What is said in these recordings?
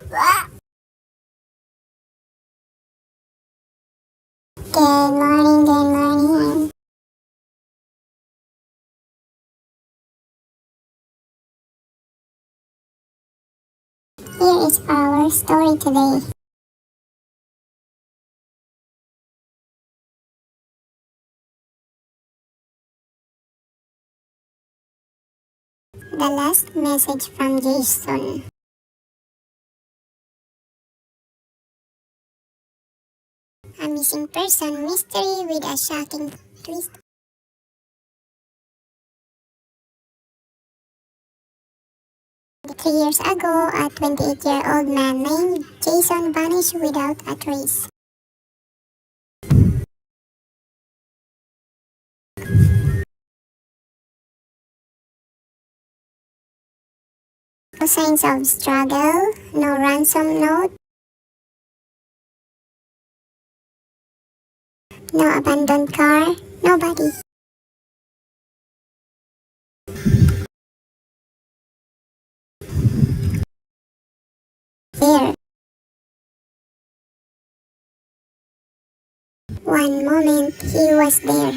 Good morning, good morning. Here is our story today. The last message from Jason. A missing person mystery with a shocking twist. 3 years ago, a 28-year-old man named Jason vanished without a trace. No signs of struggle, no ransom note, no abandoned car, nobody. There. One moment he was there.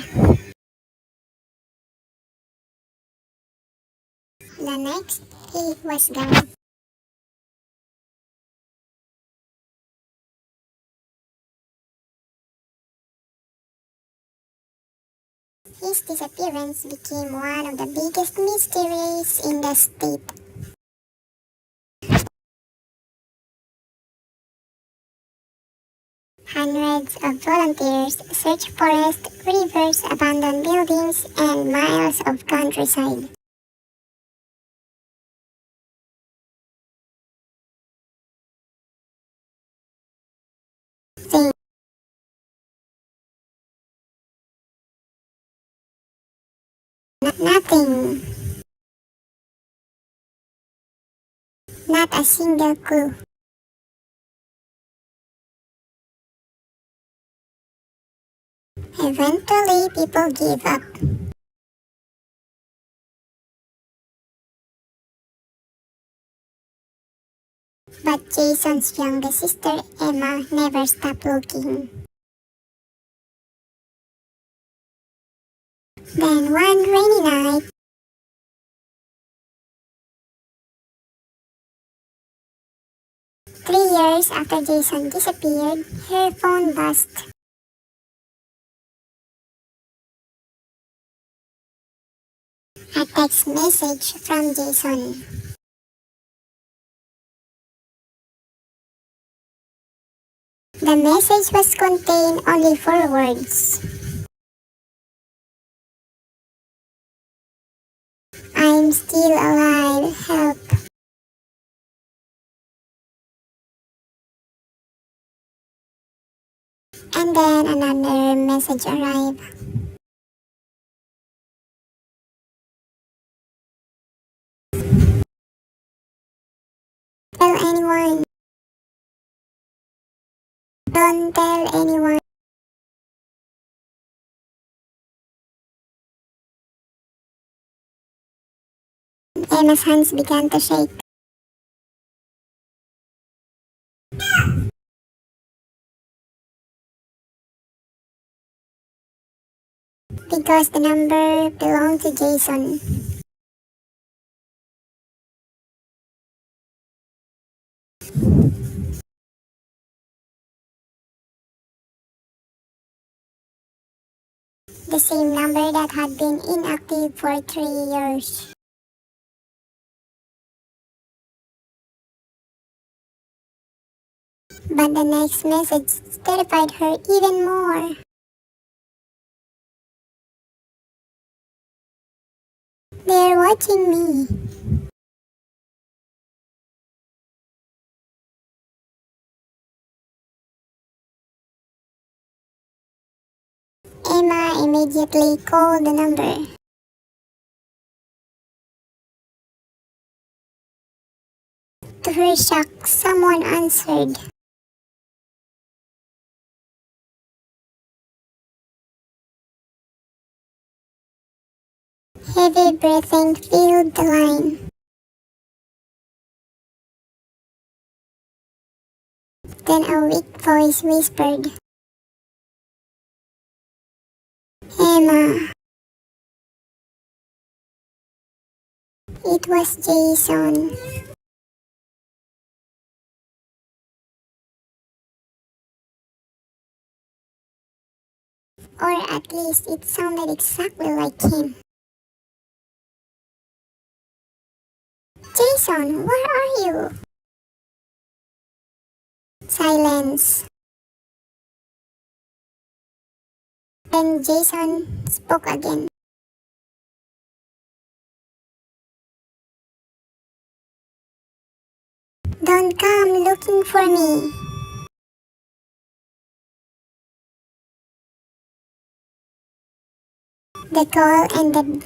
The next, he was gone. His disappearance became one of the biggest mysteries in the state. Hundreds of volunteers searched forests, rivers, abandoned buildings, and miles of countryside. They nothing, not a single clue. Eventually, people gave up. But Jason's youngest sister, Emma, never stopped looking. Then one rainy night, 3 years after Jason disappeared, her phone buzzed. A text message from Jason. The message was contained only 4 words. I'm still alive, help. And then another message arrived. Tell anyone. Don't tell anyone. Emma's hands began to shake. Because the number belonged to Jason. The same number that had been inactive for 3 years. But the next message terrified her even more. They're watching me. Emma immediately called the number. To her shock, someone answered. Heavy breathing filled the line. Then a weak voice whispered, "Emma." It was Jason. Or at least it sounded exactly like him. "Jason, where are you?" Silence. Then Jason spoke again. "Don't come looking for me." The call ended.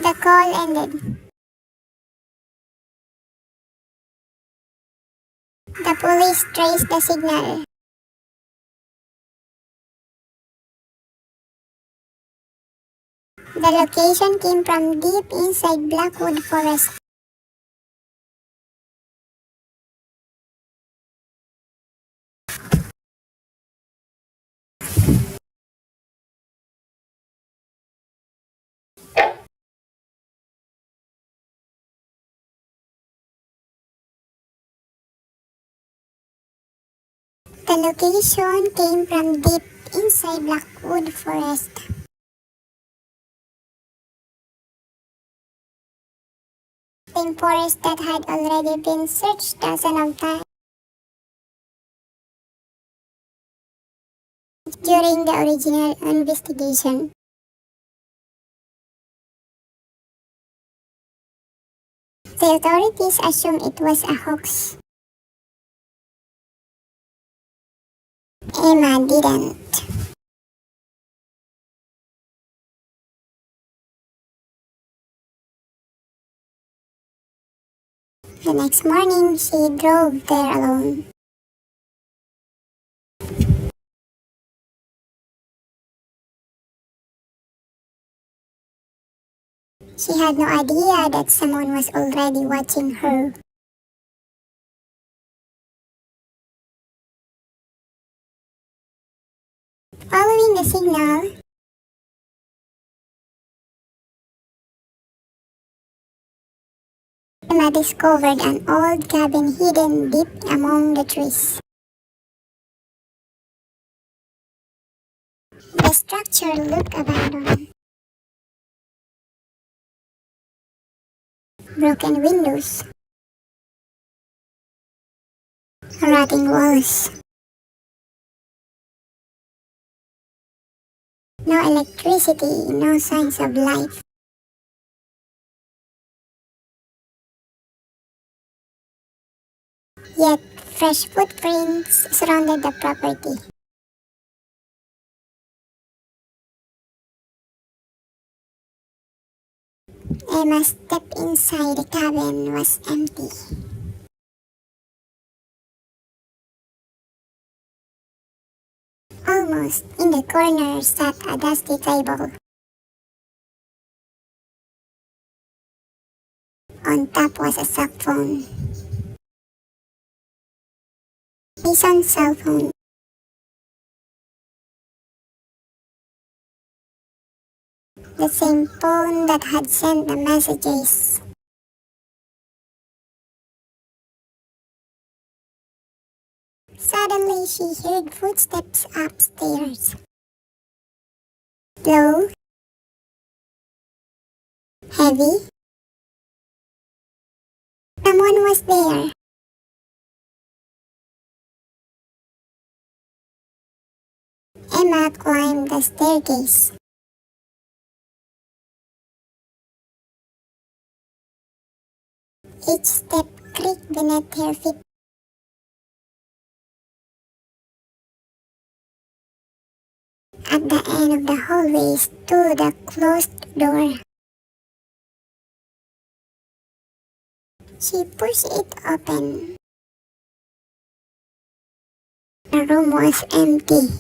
The call ended. The police traced the signal. The location came from deep inside Blackwood Forest. The location came from deep inside Blackwood Forest. Same forest that had already been searched dozens of times during the original investigation. The authorities assumed it was a hoax. Emma didn't. The next morning, she drove there alone. She had no idea that someone was already watching her. Following the signal, Emma discovered an old cabin hidden deep among the trees. The structure looked abandoned. Broken windows, rotting walls, no electricity, no signs of life. Yet, fresh footprints surrounded the property. Emma's step inside the cabin was empty. Almost in the corner sat a dusty table. On top was a cell phone. Jason's cell phone. The same phone that had sent the messages. Suddenly, she heard footsteps upstairs. Slow, heavy. Someone was there. Emma climbed the staircase. Each step creaked beneath her feet. At the end of the hallway stood a closed door. She pushed it open. The room was empty.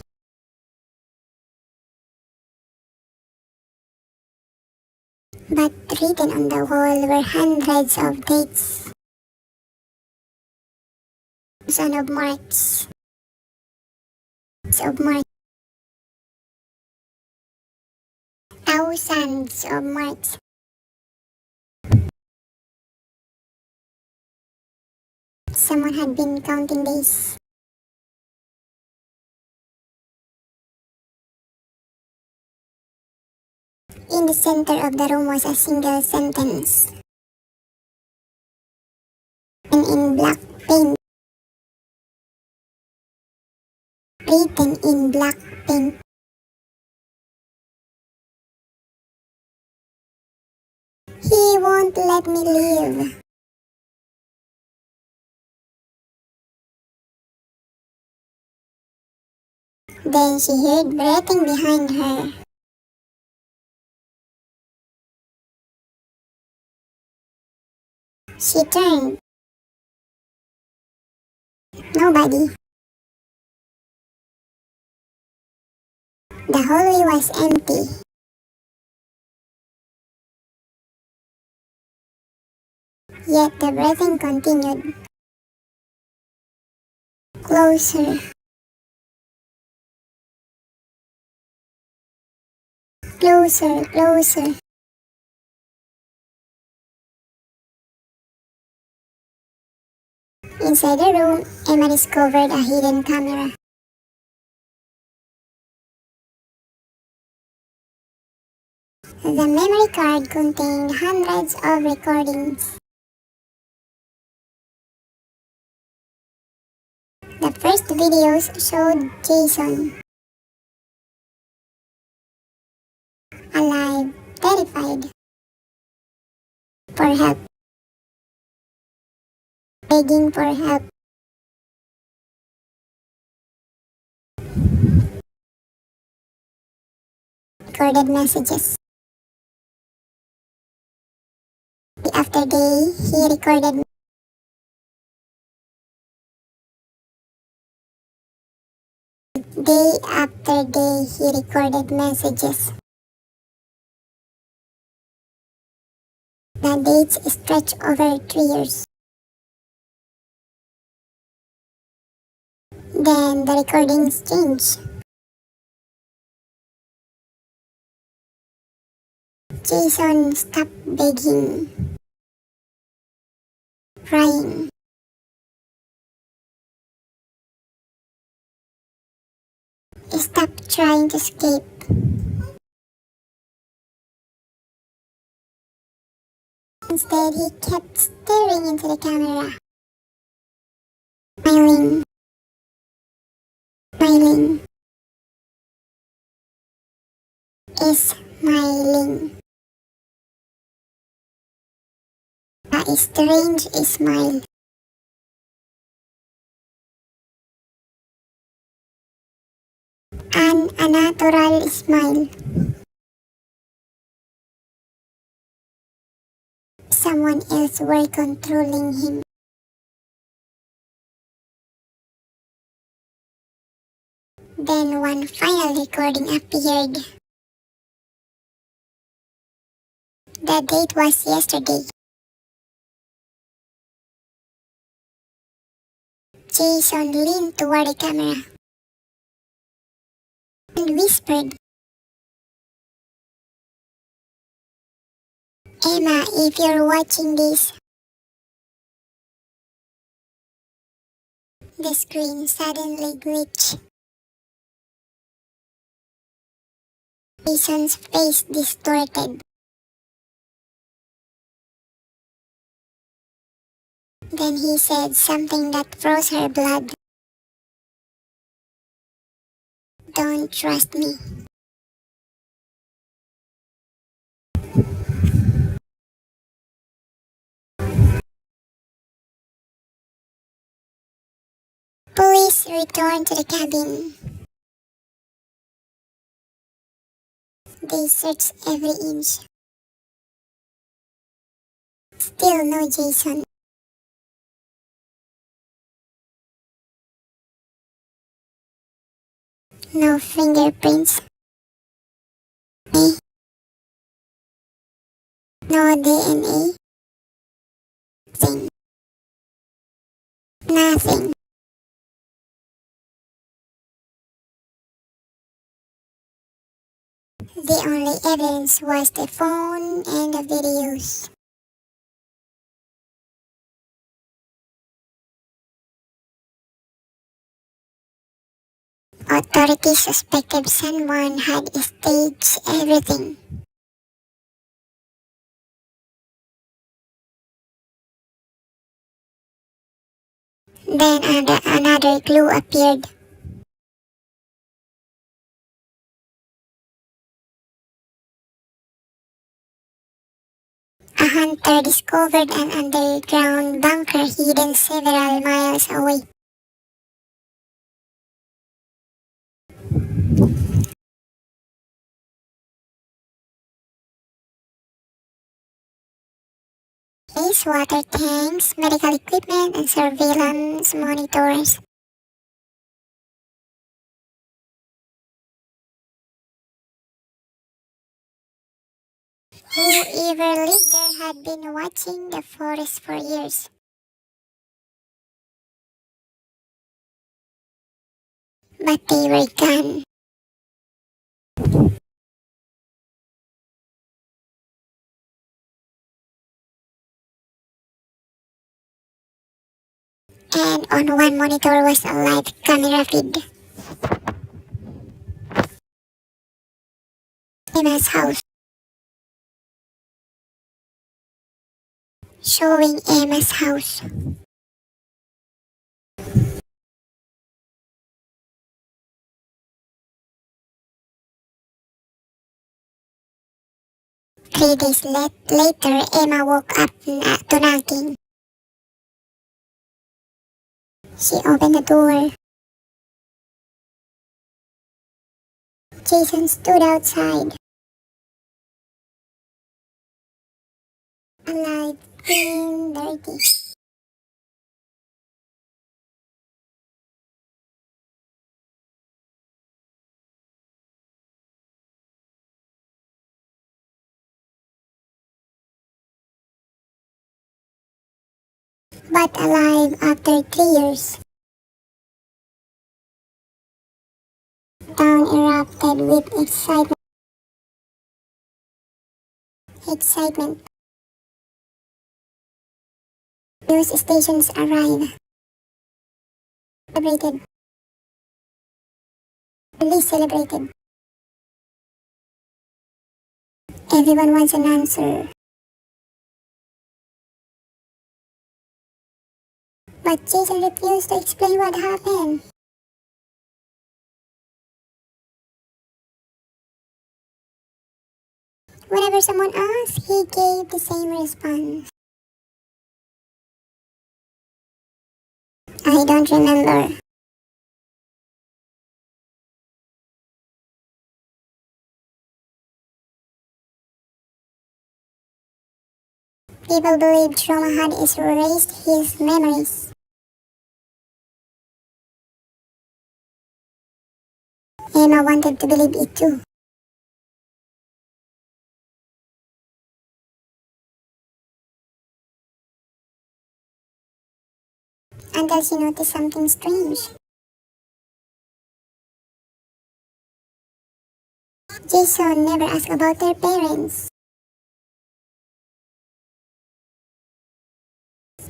But written on the wall were hundreds of dates. Son of March. Of March. Thousands of March. Someone had been counting days. In the center of the room was a single sentence. And in black paint. Written in black paint. He won't let me live. Then she heard breathing behind her. She turned. Nobody. The hallway was empty. Yet the breathing continued. Closer. Closer, closer. Inside the room, Emma discovered a hidden camera. The memory card contained hundreds of recordings. The first videos showed Jason, alive, terrified, for help, begging for help. Recorded messages. Day after day, he recorded. Day after day, he recorded messages. The dates stretch over 3 years. Then the recordings change. Jason stopped begging, crying. He stopped trying to escape. Instead, he kept staring into the camera, smiling, smiling, smiling. A strange smile. An unnatural smile. Someone else were controlling him. Then one final recording appeared. The date was yesterday. Jason leaned toward the camera and whispered, "Emma, if you're watching this." The screen suddenly glitched. Jason's face distorted. Then he said something that froze her blood. "Don't trust me." Police returned to the cabin. They searched every inch. Still no Jason. No fingerprints. DNA? Thing. Nothing. The only evidence was the phone and the videos. Authorities suspected someone had staged everything. Then another clue appeared. A hunter discovered an underground bunker hidden several miles away. Space water tanks, medical equipment, and surveillance monitors. Whoever lived there had been watching the forest for years. But they were gone. And on one monitor was a live camera feed. Emma's house. Showing Emma's house. Three days later, Emma woke up to knocking. She opened the door. Jason stood outside. Alive, clean, dirty. But alive after 3 years. Town erupted with excitement. News stations arrived. Celebrated. Police celebrated. Everyone wants an answer. But Jason refused to explain what happened. Whenever someone asked, he gave the same response. I don't remember. People believe trauma had erased his memories. Emma wanted to believe it too. Until she noticed something strange. Jason never asked about their parents.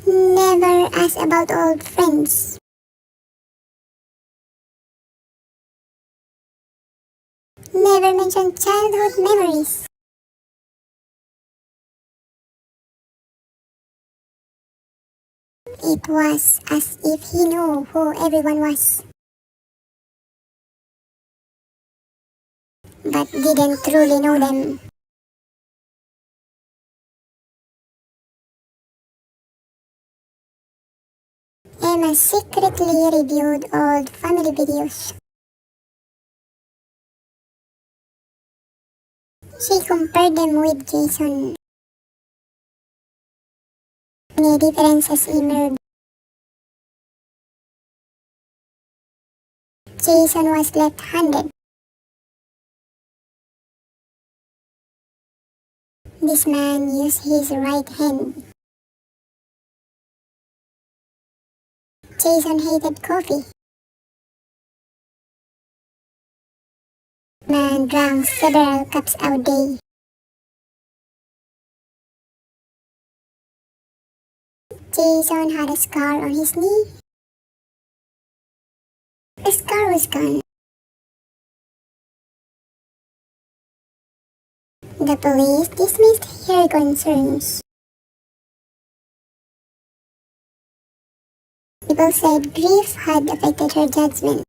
Never asked about old friends. Never mentioned childhood memories. It was as if he knew who everyone was, but didn't truly know them. Emma secretly reviewed old family videos. She compared them with Jason. Many differences emerged. Jason was left-handed. This man used his right hand. Jason hated coffee. Man drank several cups a day. Jason had a scar on his knee. The scar was gone. The police dismissed her concerns. People said grief had affected her judgment.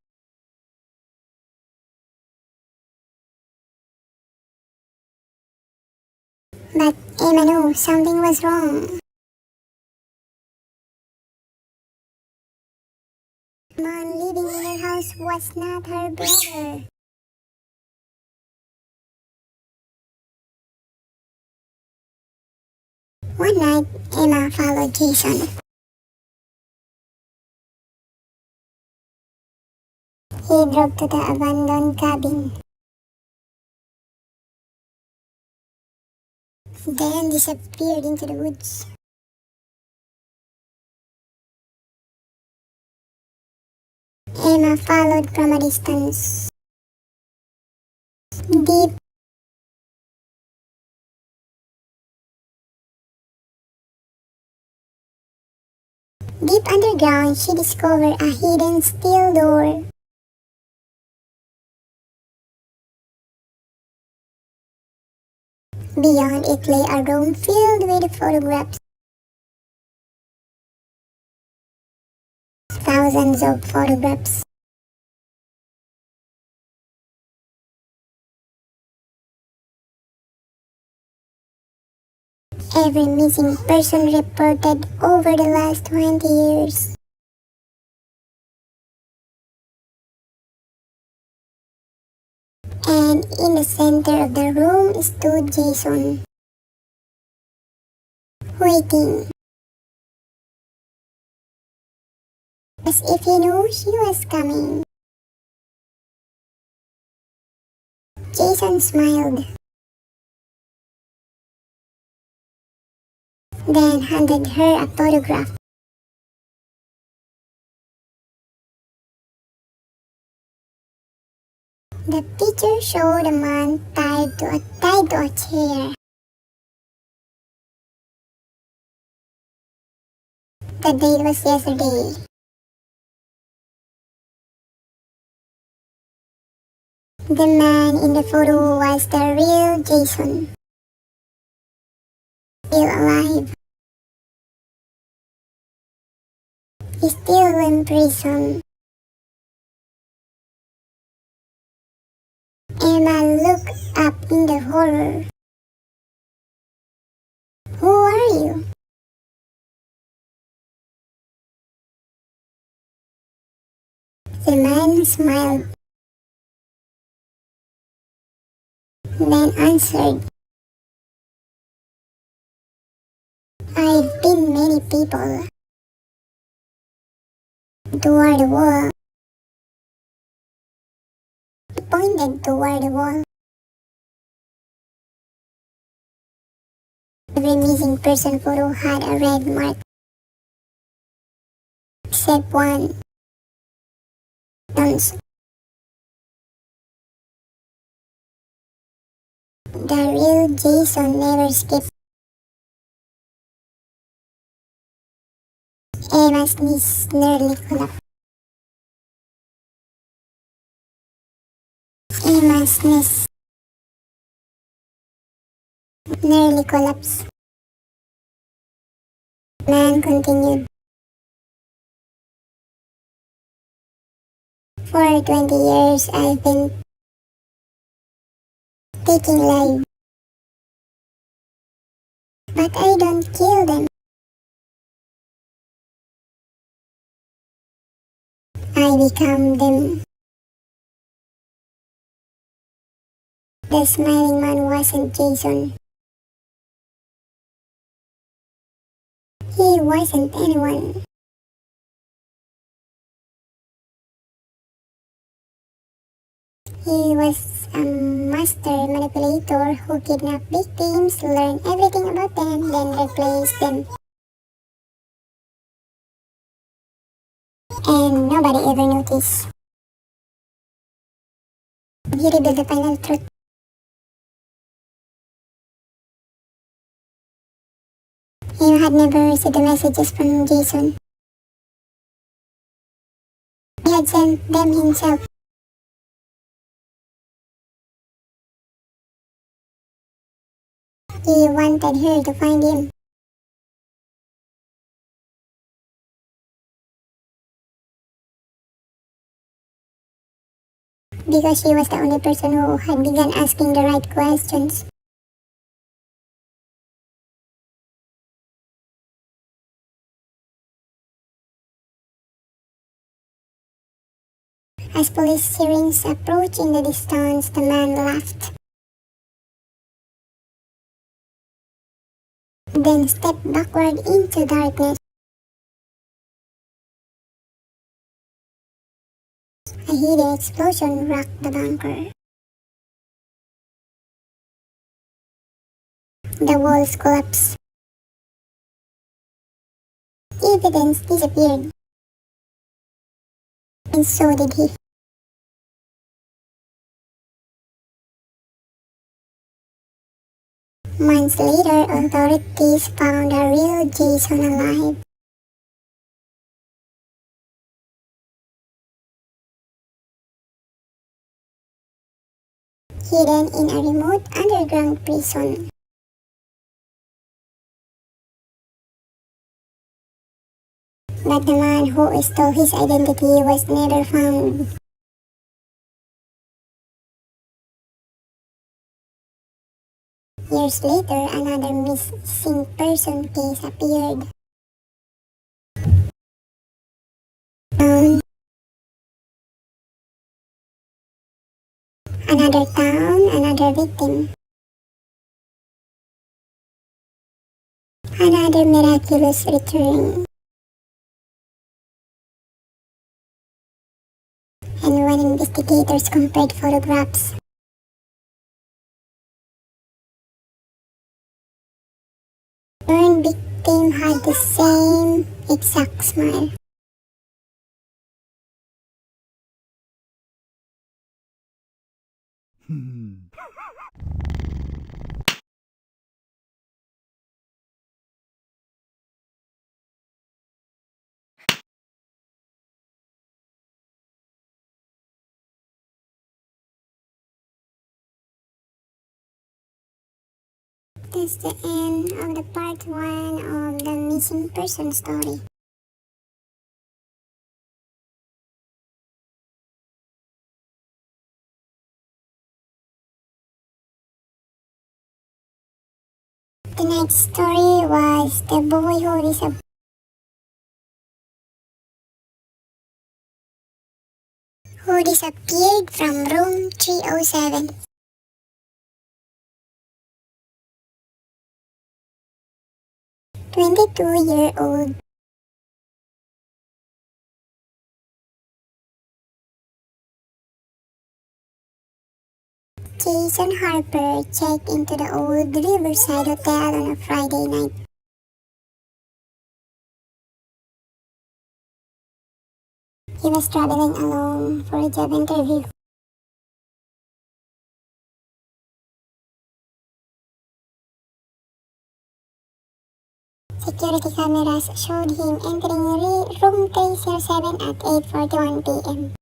But Emma knew something was wrong. The man living in her house was not her brother. One night, Emma followed Jason. He drove to the abandoned cabin, then disappeared into the woods. Emma followed from a distance. Deep underground, she discovered a hidden steel door. Beyond it lay a room filled with photographs. Thousands of photographs. Every missing person reported over the last 20 years. And in the center of the room stood Jason, waiting, as if he knew she was coming. Jason smiled, then handed her a photograph. The picture showed a man tied to a chair. The date was yesterday. The man in the photo was the real Jason, still alive. He's still in prison. Emma looked up in the horror. Who are you? The man smiled, then answered, I've been many people. Toward the wall. He pointed toward the wall. Every missing person photo had a red mark, except one. Don's. The real Jason never skipped. Emma's knees nearly collapsed. Emma's knees nearly collapsed. Man continued. For 20 years I've been taking lives, but I don't kill them. I become them. The smiling man wasn't Jason. He wasn't anyone. He was a master manipulator who kidnapped victims, learned everything about them, then replaced them. And nobody ever noticed. He revealed the final truth. He had never received the messages from Jason. He had sent them himself. He wanted her to find him. Because she was the only person who had begun asking the right questions. As police sirens approached in the distance, the man laughed. Then stepped backward into darkness. A hidden explosion rocked the bunker. The walls collapsed. Evidence disappeared. And so did he. Months later, authorities found a real Jason alive. Hidden in a remote underground prison. But the man who stole his identity was never found. Years later, another missing person case appeared. Another town, another victim. Another miraculous return. And when investigators compared photographs, burned victim had the same exact smile. That's the end of the part 1 of the missing person story. The next story was the boy who disappeared from room 307. 22-year-old Jason Harper checked into the old Riverside Hotel on a Friday night. He was traveling alone for a job interview. Security cameras showed him entering room 307 at 8:41 p.m.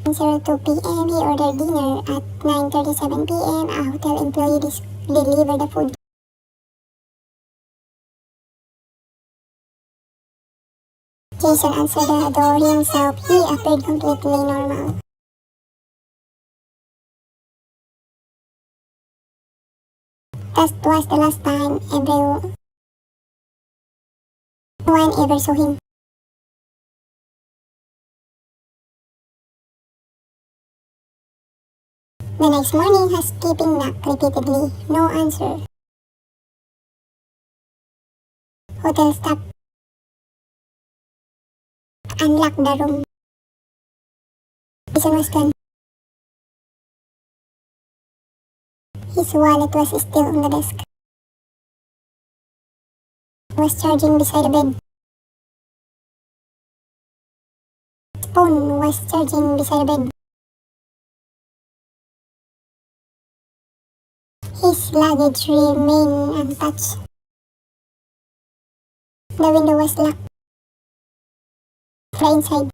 At 2 p.m. he ordered dinner. At 9:37 p.m. a hotel employee delivered the food. Jason answered the door himself. He appeared completely normal. That was the last time everyone ever saw him. The next morning, housekeeping knocked repeatedly. No answer. Hotel staff unlocked the room. Jason was gone. His wallet was still on the desk. He was charging beside the bed. His phone was charging beside the bed. His luggage remained untouched. The window was locked. From inside,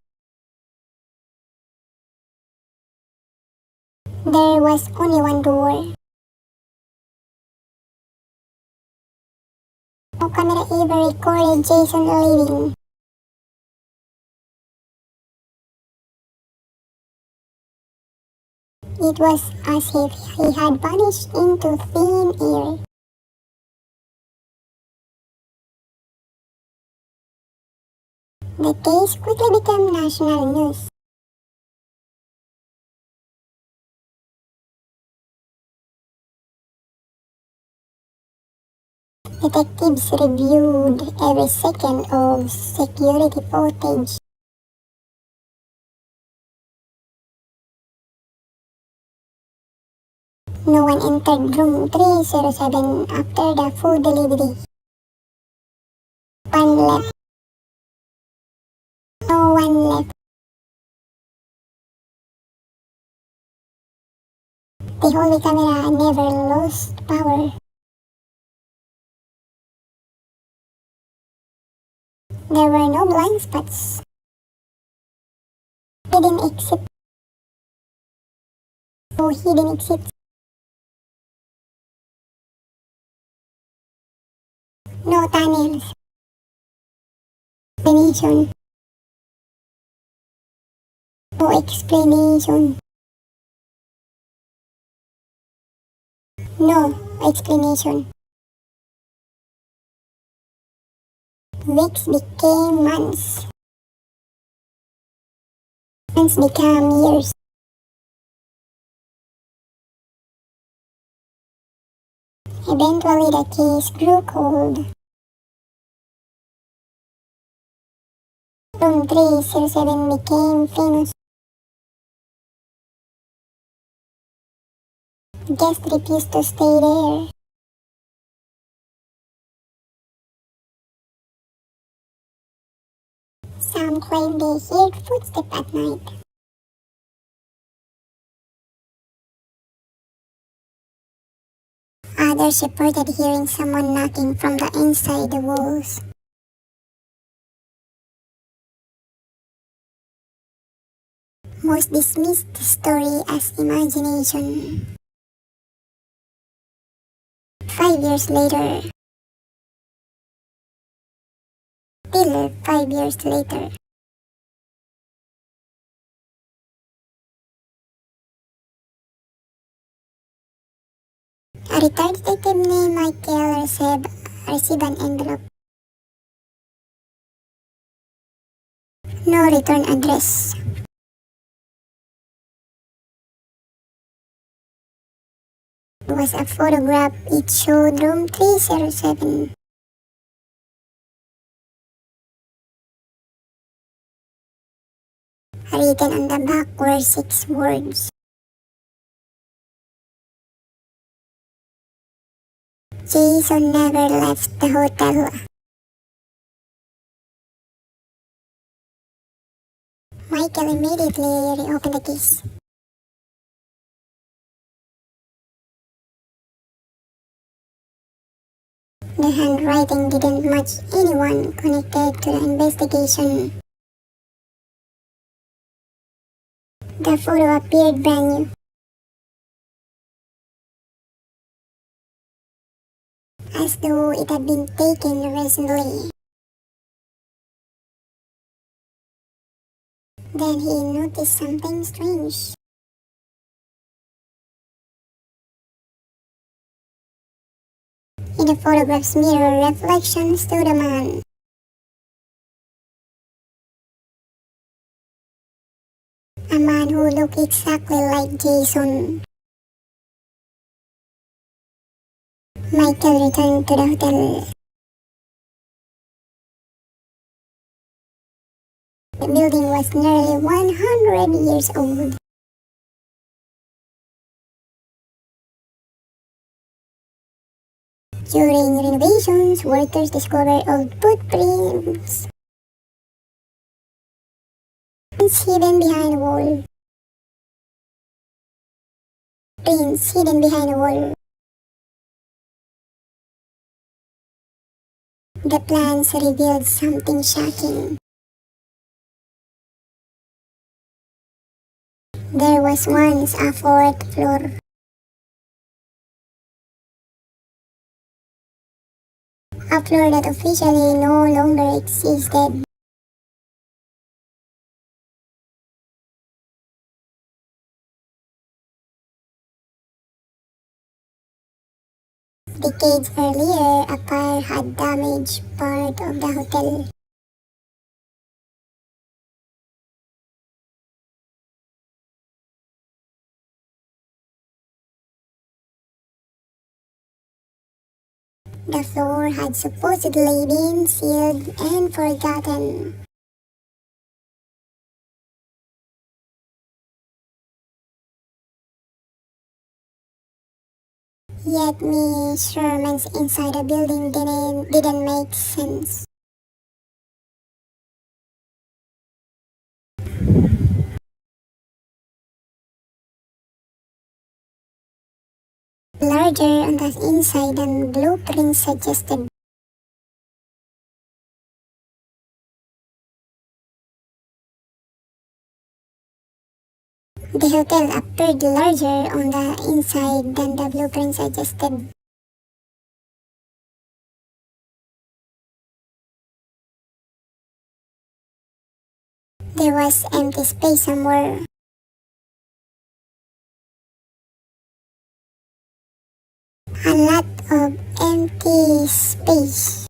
there was only one door. No camera ever recorded Jason leaving. It was as if he had vanished into thin air. The case quickly became national news. Detectives reviewed every second of security footage. No one entered room 307 after the food delivery. One left. No one left. The Holy camera never lost power. There were no blind spots. Hidden exit. No hidden exits. No tunnels. Explanation. No explanation. No explanation. Weeks became months. Months became years. Eventually the case grew cold. Room 307 became famous. Guests refused to stay there. Some claimed they heard footsteps at night. Others reported hearing someone knocking from the inside the walls. Most dismissed the story as imagination. 5 years later. Still 5 years later. A retired detective named Michael received an envelope. No return address. It was a photograph. It showed room 307. Written on the back were 6 words. Jason never left the hotel. Michael immediately reopened the case. The handwriting didn't match anyone connected to the investigation. The photo appeared brand new. As though it had been taken recently. Then he noticed something strange. In the photograph's mirror reflection stood a man. A man who looked exactly like Jason. Michael returned to the hotel. The building was nearly 100 years old. During renovations, workers discovered old footprints hidden behind a wall. Prints hidden behind a wall. The plans revealed something shocking. There was once a fourth floor. A floor that officially no longer existed. Decades earlier, a fire had damaged part of the hotel. The floor had supposedly been sealed and forgotten. Yet measurements inside the building didn't make sense. Larger on the inside than blueprints suggested. The hotel appeared larger on the inside than the blueprint suggested. There was empty space somewhere. A lot of empty space.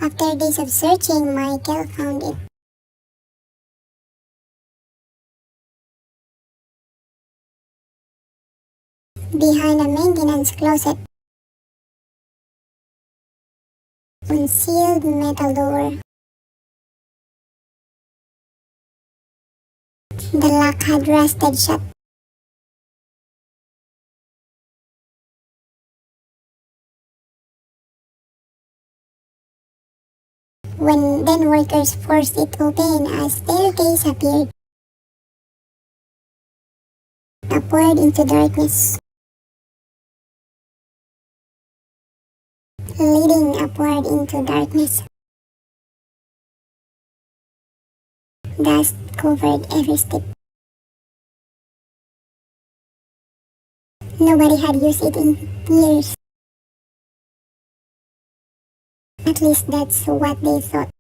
After days of searching, Michael found it. Behind a maintenance closet. Concealed metal door. The lock had rusted shut. When then workers forced it open, a staircase appeared. Upward into darkness. Leading upward into darkness. Dust covered every step. Nobody had used it in years. At least that's what they thought.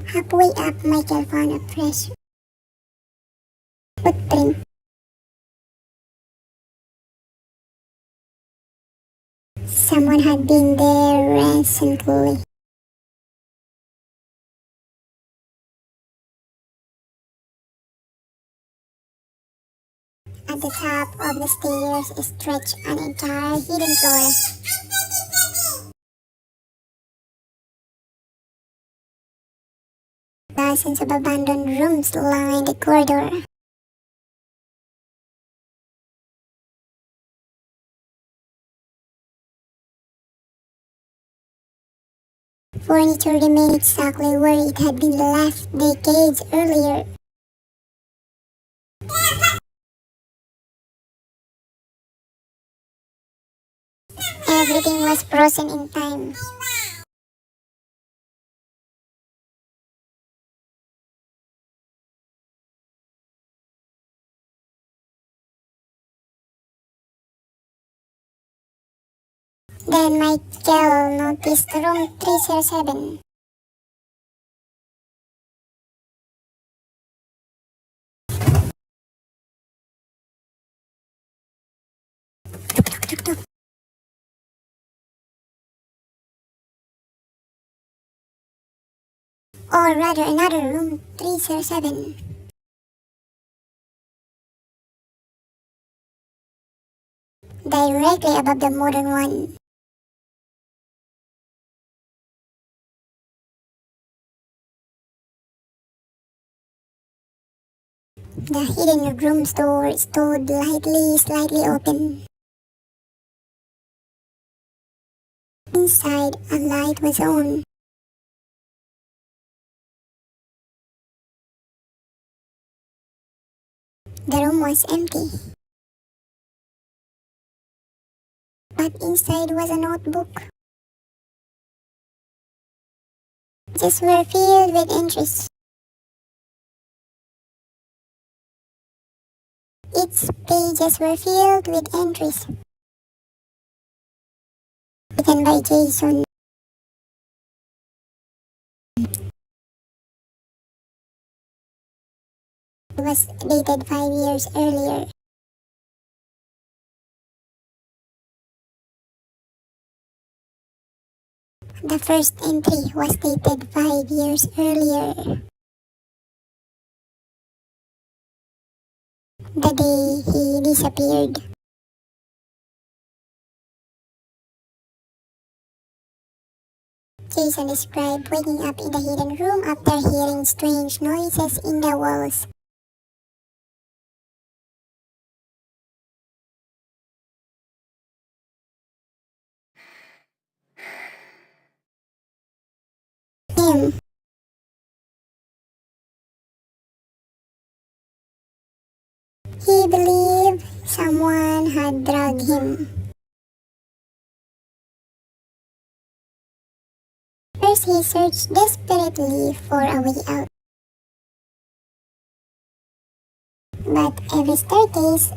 Halfway up, Michael found a fresh footprint. Someone had been there recently. At the top of the stairs stretched an entire hidden floor. Dozens of abandoned rooms lined the corridor. Furniture remained exactly where it had been left decades earlier. Everything was frozen in time. Then Michael noticed room 307. Or rather another room 307. directly above the modern one. The hidden room's door stood slightly open. Inside, a light was on. The room was empty. But inside was a notebook. Pages were filled with entries. Its pages were filled with entries written by Jason. It was dated 5 years earlier. The first entry was dated 5 years earlier. The day he disappeared. Jason described waking up in the hidden room after hearing strange noises in the walls. Him. He believed someone had drugged him. First, he searched desperately for a way out. But every staircase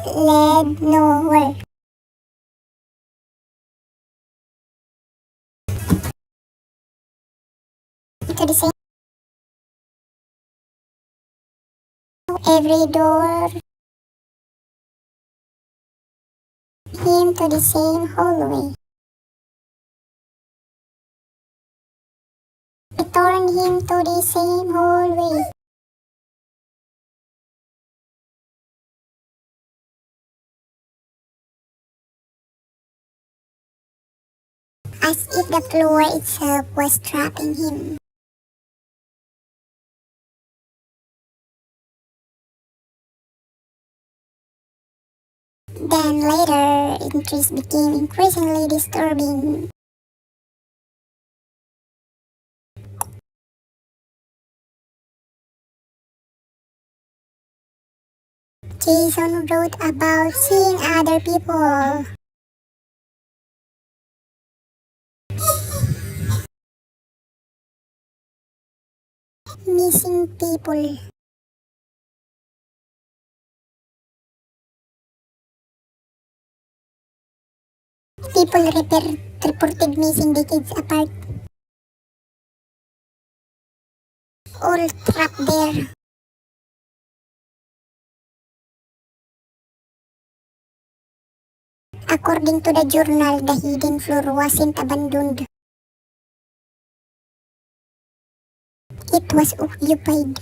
led nowhere. To the same every door him to the same hallway. Returned him to the same hallway. As if the floor itself was trapping him. Then later, entries became increasingly disturbing. Jason wrote about seeing other people. Missing people. People reported missing decades apart. All trapped there. According to the journal, the hidden floor wasn't abandoned. It was occupied.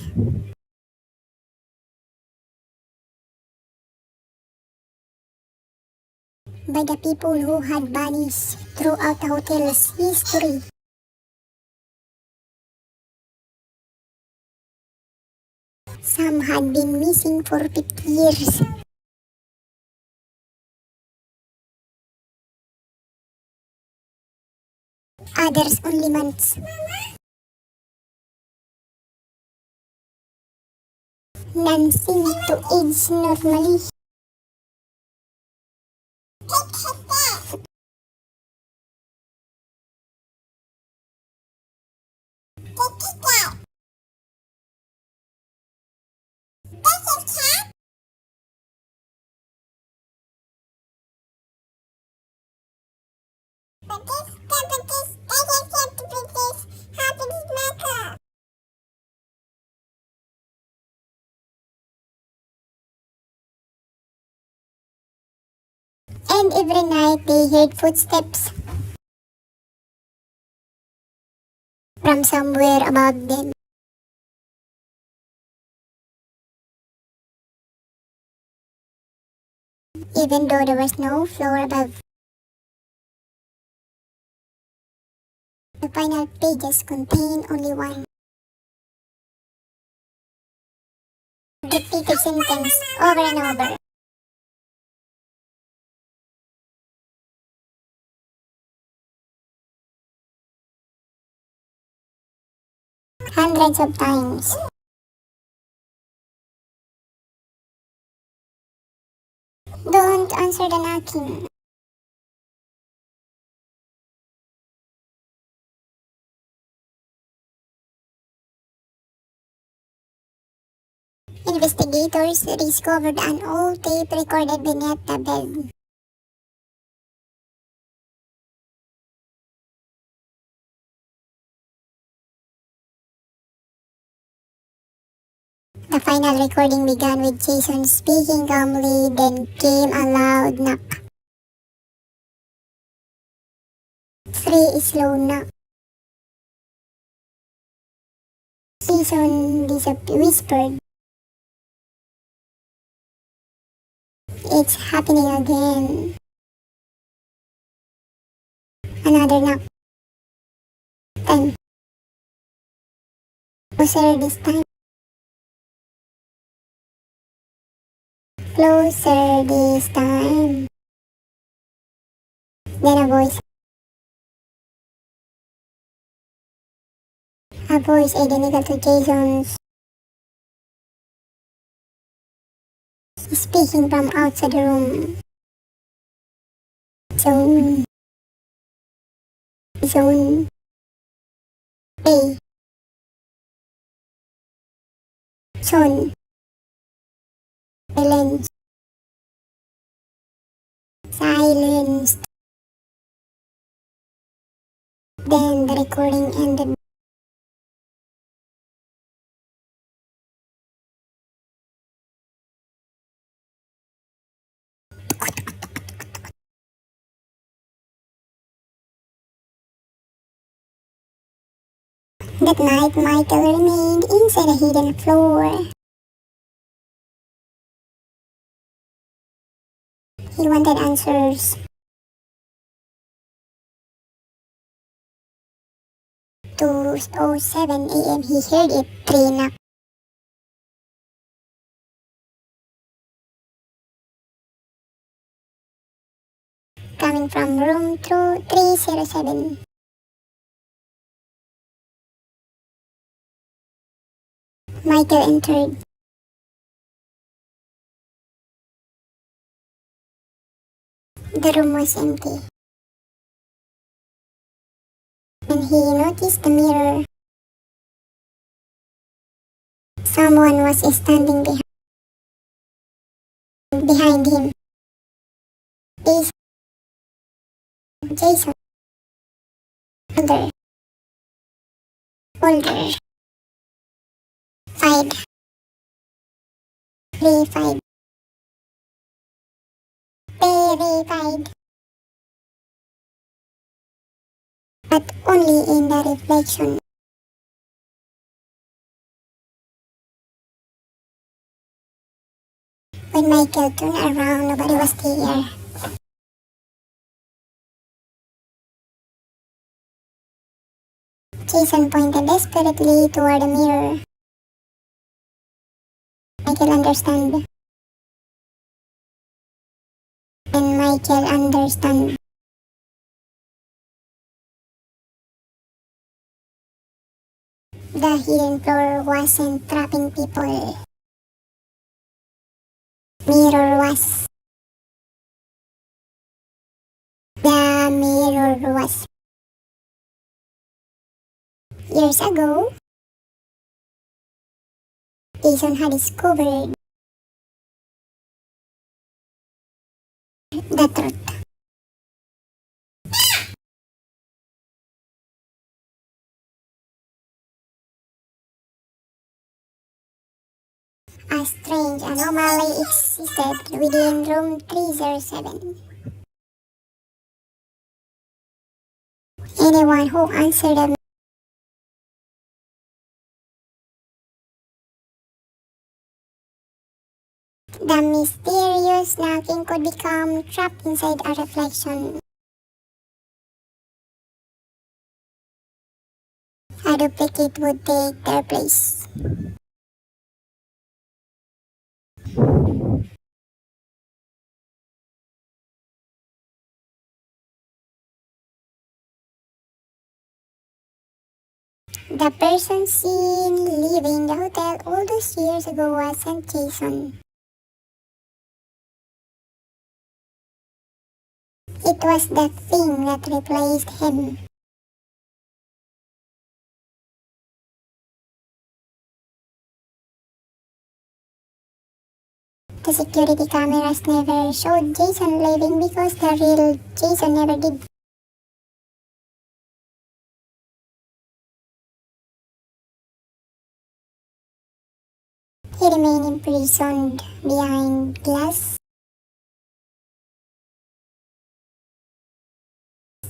By the people who had vanished throughout the hotel's history. Some had been missing for 50 years. Others only months. None seemed to age normally. And And every night they heard footsteps from somewhere above them. Even though there was no floor above, the final pages contain only one repeated sentence over and over. Hundreds of times. Don't answer the knocking. Investigators discovered an old tape recorded beneath the bed. The final recording began with Jason speaking calmly, then came a loud knock. 3 slow knock. Jason whispered, "It's happening again." Another knock. 10. Closer this time. Closer this time. Then a voice identical to Jason's, speaking from outside the room. Zone. Zone. A. Zone. Silence. Silenced. Then the recording ended. That night, Michael remained inside a hidden floor. He wanted answers. 2:07 a.m. he heard it 3 knock. Coming from room 307. Michael entered. The room was empty. And he noticed the mirror. Someone was standing behind him. Jason. Jason. Older. Older. 5. 3-5. Verified. But only in the reflection. When Michael turned around, nobody was there. Jason pointed desperately toward the mirror. Michael understand. And Michael understand. The hidden floor wasn't trapping people. Mirror was. The mirror was. Years ago, Jason had discovered the truth. A strange anomaly existed within room 307. Anyone who answered the mysterious knocking could become trapped inside a reflection. A duplicate would take their place. The person seen leaving the hotel all those years ago wasn't Jason. It was the thing that replaced him. The security cameras never showed Jason leaving because the real Jason never did. He remained imprisoned behind glass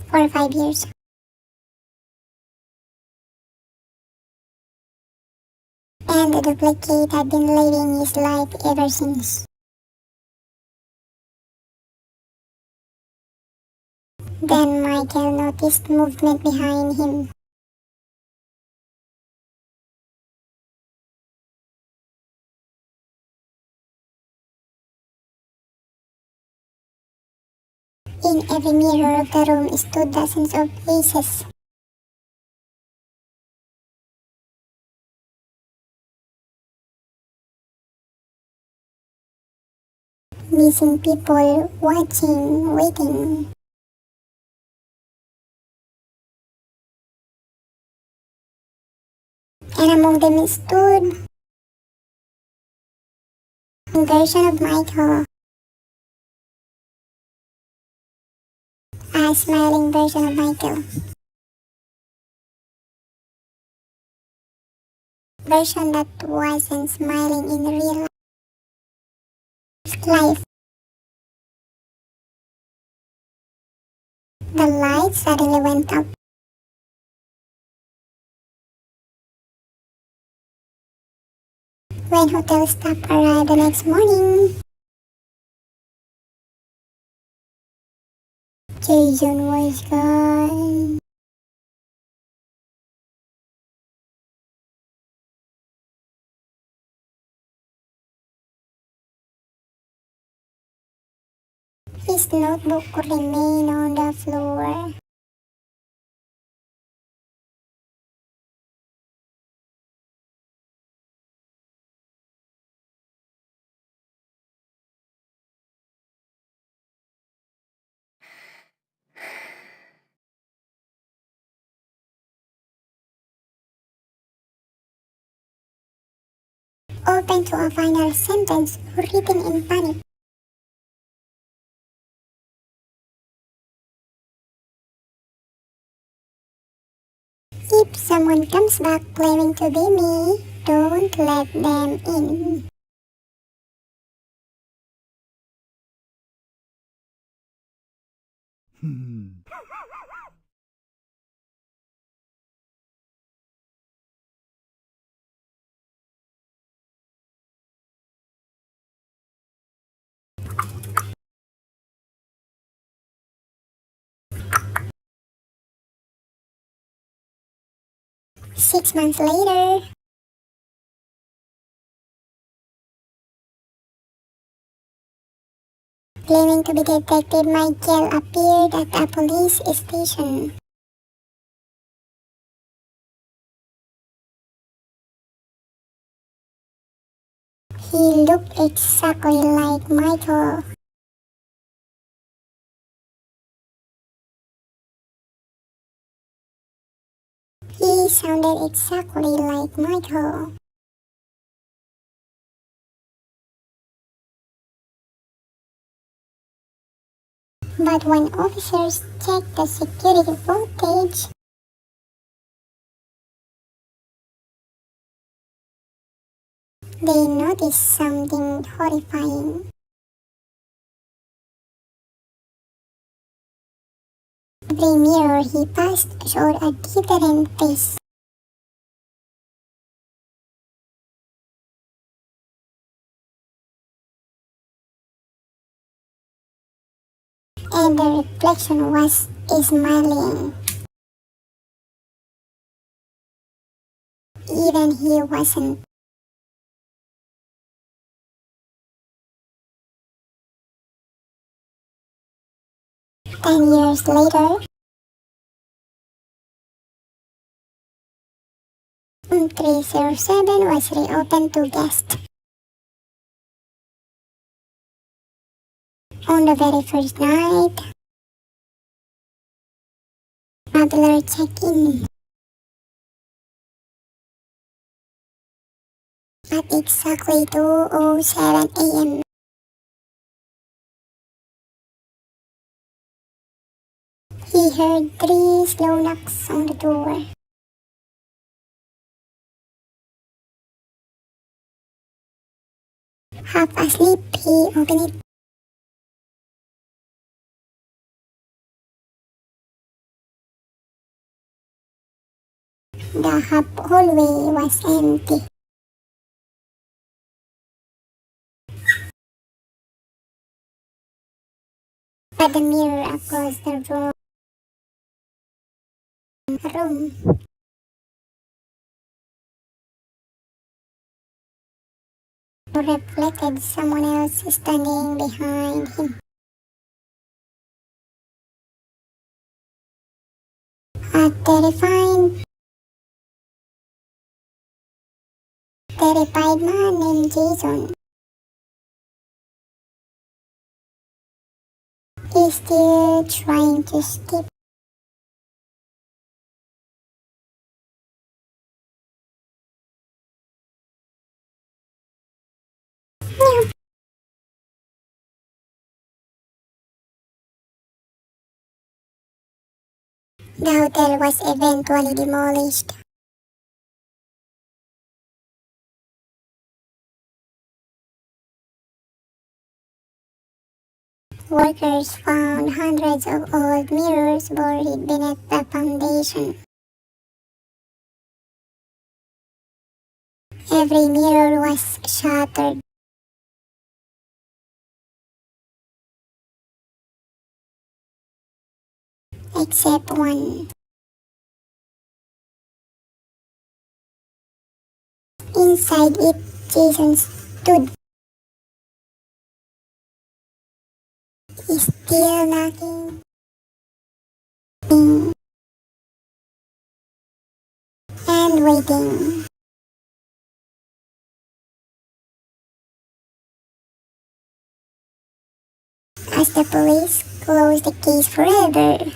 for 5 years. And the duplicate had been living his life ever since. Then Michael noticed movement behind him. In every mirror of the room stood dozens of faces. Missing people, watching, waiting. And among them stood a version of Michael, a smiling version of Michael. Version that wasn't smiling in real life. The lights suddenly went up. When hotel staff arrived the next morning, Jason was gone. His notebook remained on the floor. Open to a final sentence written in panic. If someone comes back claiming to be me, don't let them in. Hmm. 6 months later, claiming to be Detective Michael appeared at a police station. He looked exactly like Michael. He sounded exactly like Michael. But when officers checked the security footage, they noticed something horrifying. Every mirror he passed showed a different face. And the reflection was smiling. Even he wasn't. 10 years later, 307 was reopened to guests. On the very first night, traveler check-in. At exactly 2:07 a.m., he heard 3 slow knocks on the door. Half asleep, he opened it. The hallway was empty. But the mirror across the room reflected someone else standing behind him. A terrified man named Jason is still trying to escape. The hotel was eventually demolished. Workers found hundreds of old mirrors buried beneath the foundation. Every mirror was shattered. Except one. Inside it, Jason stood, still knocking and waiting. As the police closed the case forever,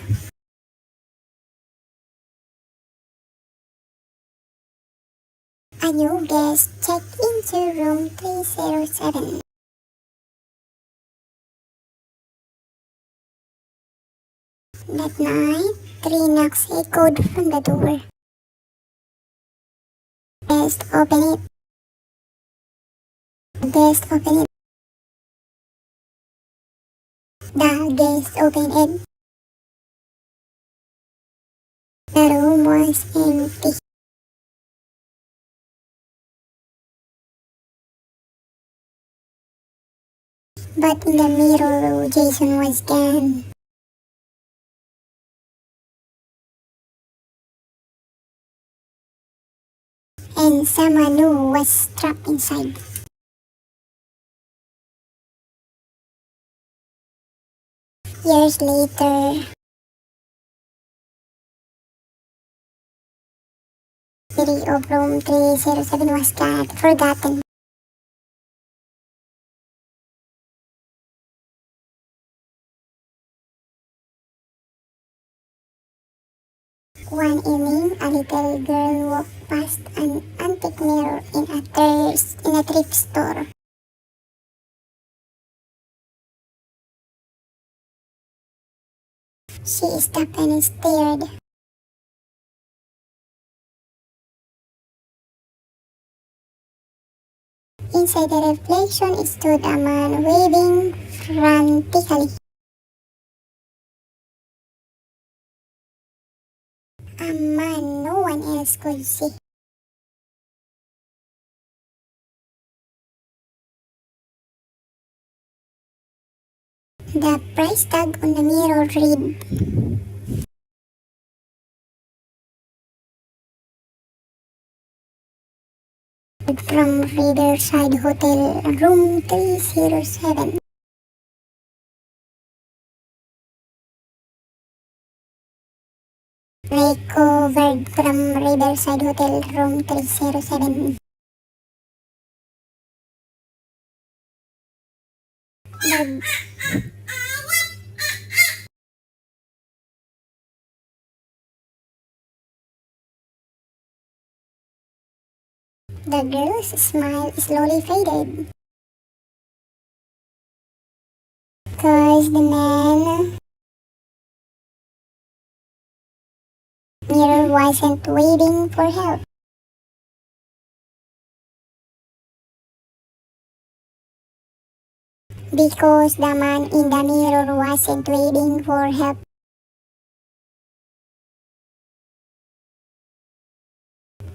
a new guest checked into room 307. That night, 3 knocks echoed from the door. Guest open it. Guest open it. The guest opened it. The room was empty. But in the mirror, Jason was gone. And someone new was trapped inside. Years later, the city of room 307 was forgotten. One evening, a little girl walked past an antique mirror in a thrift store. She stopped and stared. Inside the reflection stood a man waving frantically. eyes could see. The price tag on the mirror read from Riverside Hotel, room 307. Recovered from Riverside Hotel, room 307. The girl's smile slowly faded. Cause the man mirror wasn't waiting for help. Because the man in the mirror wasn't waiting for help.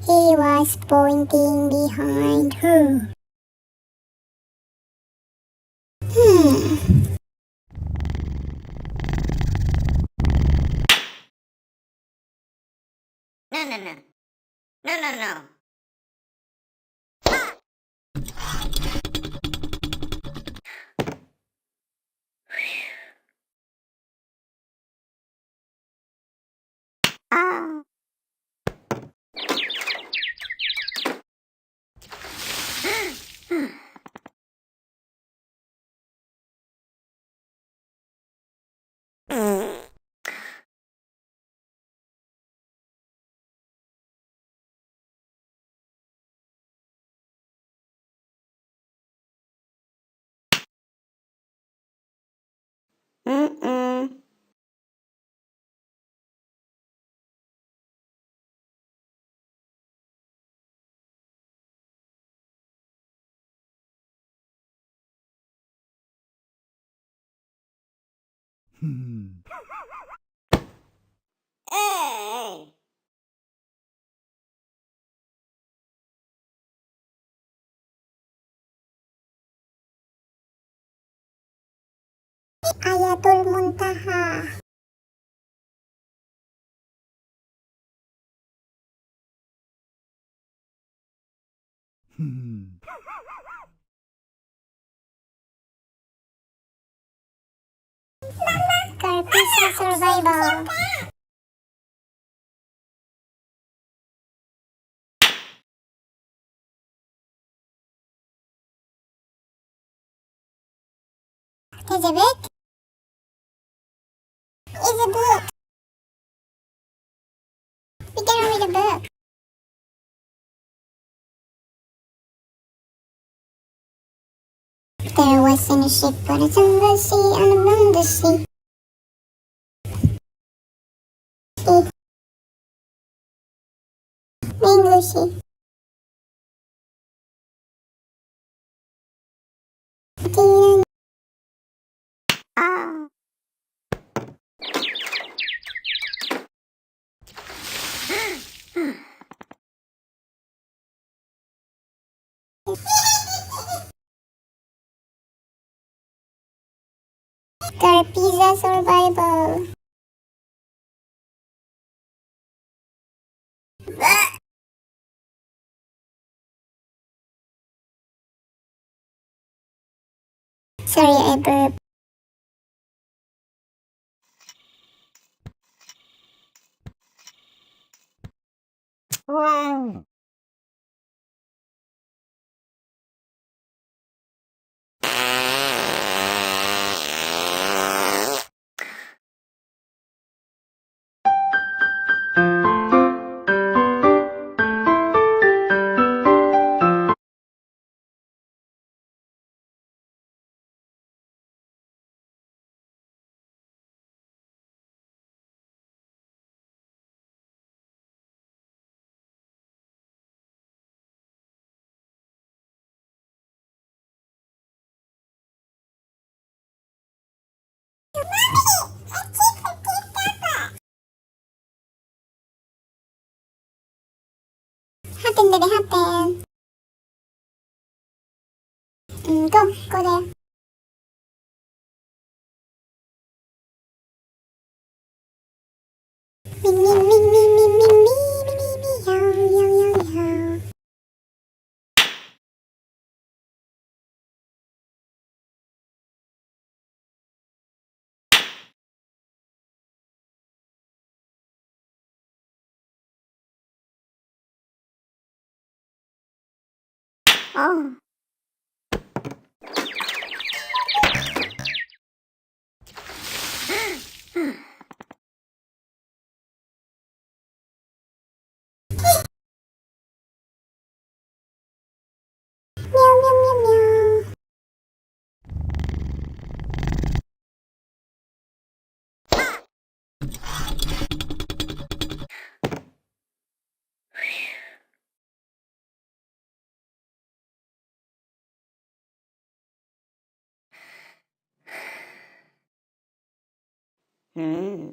He was pointing behind her. Hmm. No, no, no. No, no, no. Ah. Mm-mm. Hey. Ayatul Muntaha. Karpisa survival. There's a book. It's a book. We can read a book. There was in a ship on a jungle sea and around the sea. Mango sea. Ah. Karpisa survival. Sorry, I burped. Oh. Happen, baby, happen. Go there. Me, me, me, me, me, me, me, me, me, me, yow, yow, yow, yow. Oh. Meow, meow, meow, meow. Hmm.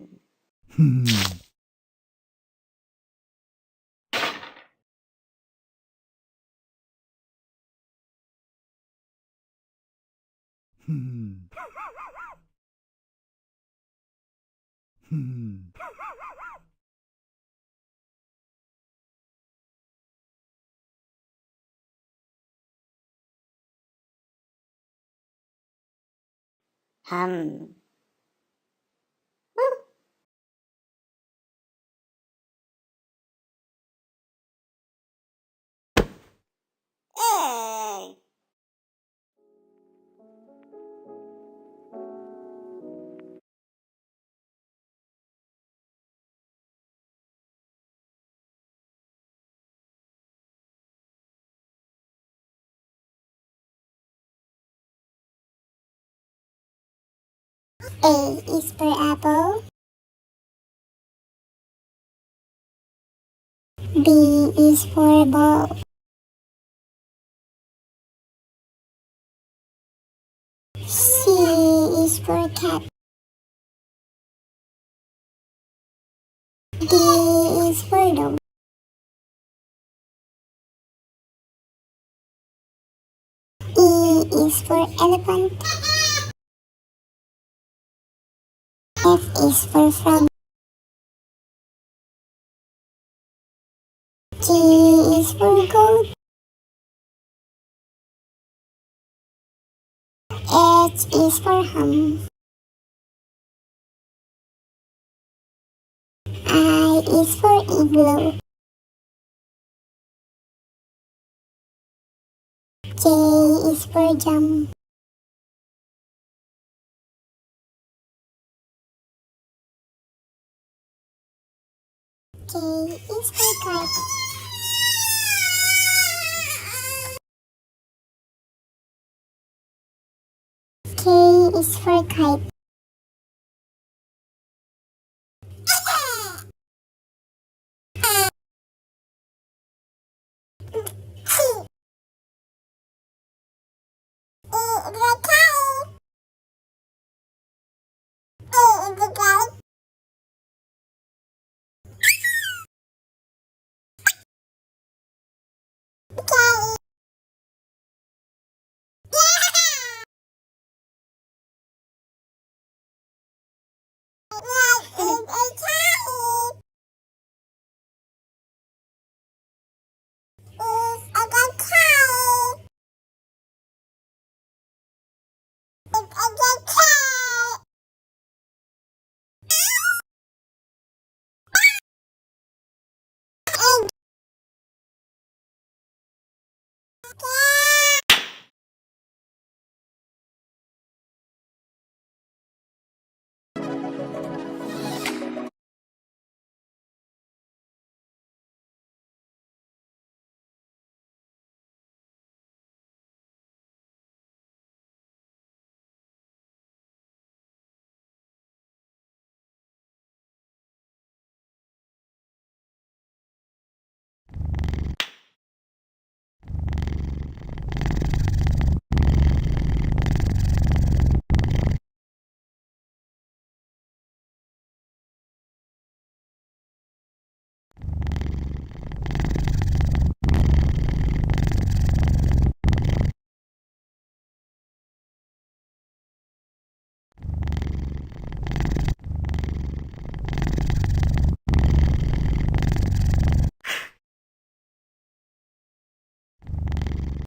Hum. Hey. A is for apple. B is for ball. C is for cat. D is for dog. E is for elephant. F is for frog. G is for goat. H is for ham. I is for igloo. J is for jam. K is for kite. K is for kite.